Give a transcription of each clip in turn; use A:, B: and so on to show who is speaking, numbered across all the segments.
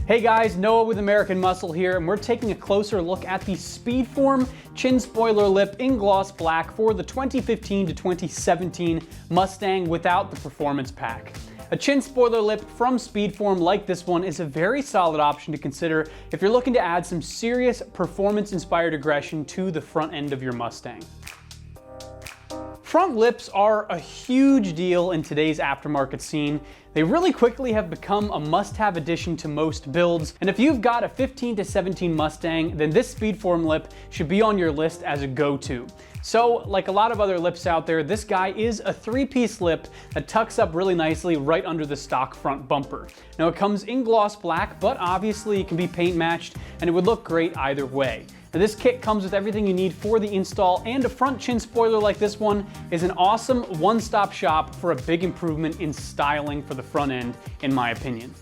A: Hey guys, Noah with American Muscle here, and we're taking a closer look at the Speedform chin spoiler lip in gloss black for the 2015 to 2017 Mustang without the performance pack. A chin spoiler lip from Speedform like this one is a very solid option to consider if you're looking to add some serious performance-inspired aggression to the front end of your Mustang. Front lips are a huge deal in today's aftermarket scene. They really quickly have become a must-have addition to most builds, and if you've got a 15 to 17 Mustang, then this Speedform lip should be on your list as a go-to. So, like a lot of other lips out there, this guy is a three-piece lip that tucks up really nicely right under the stock front bumper. Now it comes in gloss black, but obviously it can be paint matched, and it would look great either way. Now, this kit comes with everything you need for the install, and a front chin spoiler like this one is an awesome one-stop shop for a big improvement in styling for the front end, in my opinion.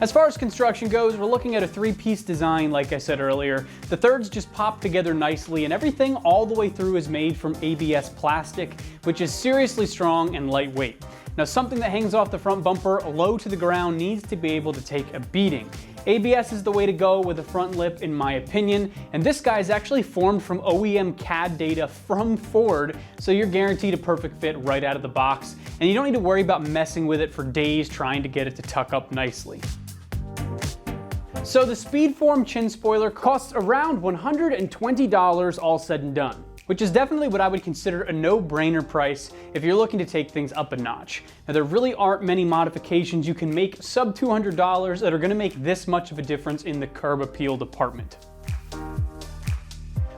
A: As far as construction goes, we're looking at a three-piece design like I said earlier. The thirds just pop together nicely, and everything all the way through is made from ABS plastic, which is seriously strong and lightweight. Now, something that hangs off the front bumper low to the ground needs to be able to take a beating. ABS is the way to go with a front lip in my opinion, and this guy is actually formed from OEM CAD data from Ford, so you're guaranteed a perfect fit right out of the box, and you don't need to worry about messing with it for days trying to get it to tuck up nicely. So the Speedform chin spoiler costs around $120 all said and done, which is definitely what I would consider a no-brainer price if you're looking to take things up a notch. Now, there really aren't many modifications you can make sub $200 that are going to make this much of a difference in the curb appeal department.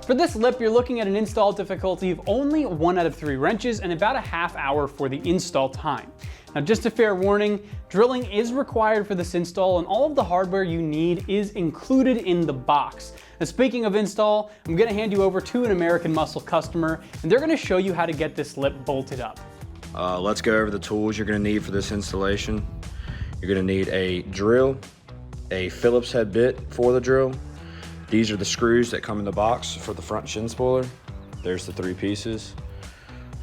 A: For this lip, you're looking at an install difficulty of only 1 out of 3 wrenches and about a half hour for the install time. Now, just a fair warning, drilling is required for this install, and all of the hardware you need is included in the box. Now, speaking of install, I'm going to hand you over to an American Muscle customer, and they're going to show you how to get this lip bolted up.
B: Let's go over the tools you're going to need for this installation. You're going to need a drill, a Phillips head bit for the drill. These are the screws that come in the box for the front chin spoiler. There's the 3 pieces.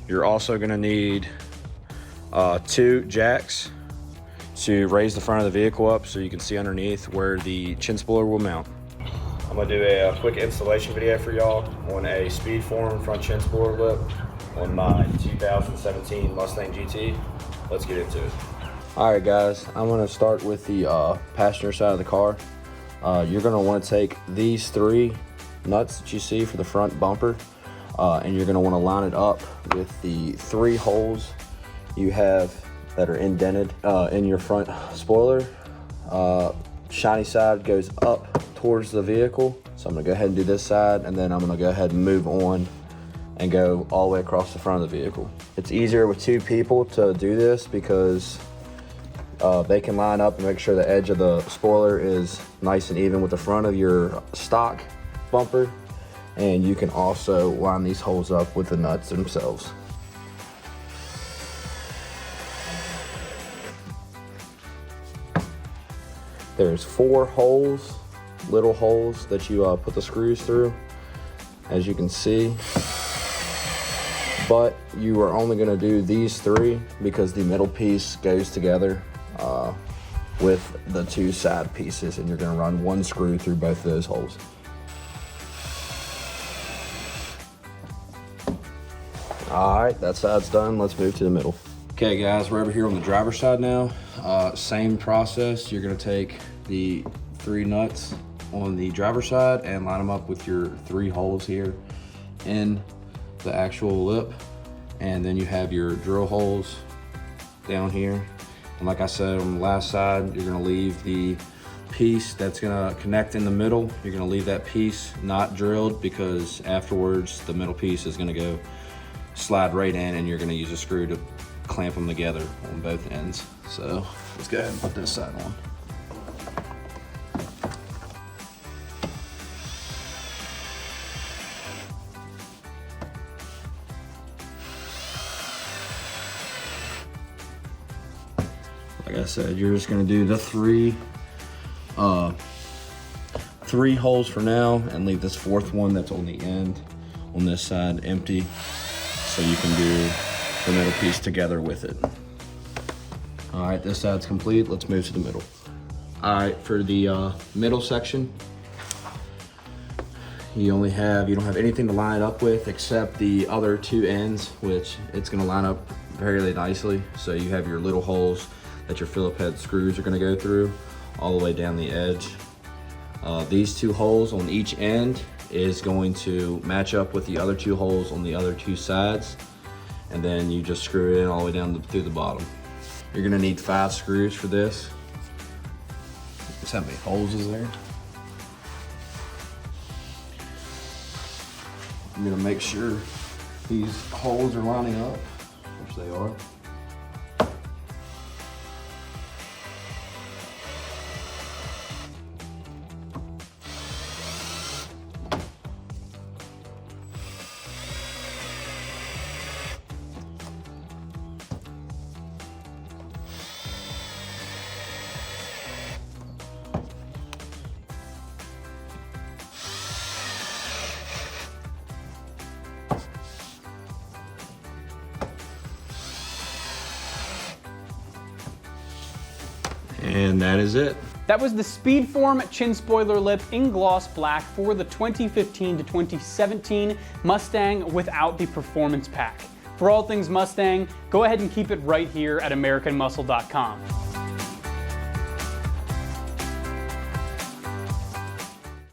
B: You're also going to need 2 jacks to raise the front of the vehicle up so you can see underneath where the chin spoiler will mount. I'm gonna do a quick installation video for y'all on a Speedform front chin spoiler lip on my 2017 Mustang GT. Let's get into it. All right guys, I'm gonna start with the passenger side of the car. You're gonna wanna take these 3 nuts that you see for the front bumper, and you're gonna wanna line it up with the 3 holes you have that are indented in your front spoiler. Shiny side goes up towards the vehicle, so I'm gonna go ahead and do this side, and then I'm gonna go ahead and move on and go all the way across the front of the vehicle. It's easier with 2 people to do this because they can line up and make sure the edge of the spoiler is nice and even with the front of your stock bumper, and you can also line these holes up with the nuts themselves. There's 4 holes, little holes that you put the screws through, as you can see. But you are only gonna do these 3 because the middle piece goes together with the 2 side pieces, and you're gonna run 1 screw through both of those holes. All right, that side's done. Let's move to the middle. Okay guys, we're over here on the driver's side now. Same process. You're gonna take the 3 nuts on the driver's side and line them up with your 3 holes here in the actual lip. And then you have your drill holes down here. And like I said, on the last side, you're gonna leave the piece that's gonna connect in the middle. You're gonna leave that piece not drilled because afterwards the middle piece is gonna go slide right in, and you're gonna use a screw to clamp them together on both ends. So let's go ahead and put this side on. Like I said, you're just gonna do the 3 holes for now and leave this 4th one that's on the end on this side empty so you can do the middle piece together with it. All right, this side's complete. Let's move to the middle. All right, for the middle section, you don't have anything to line it up with except the other two ends, which it's gonna line up fairly nicely. So you have your little holes that your Phillips head screws are gonna go through all the way down the edge. These two holes on each end is going to match up with the other two holes on the other two sides, and then you just screw it in all the way down through the bottom. You're gonna need 5 screws for this. Just how many holes is there? I'm gonna make sure these holes are lining up, which they are. And that is it.
A: That was the Speedform chin spoiler lip in gloss black for the 2015 to 2017 Mustang without the performance pack. For all things Mustang, go ahead and keep it right here at AmericanMuscle.com.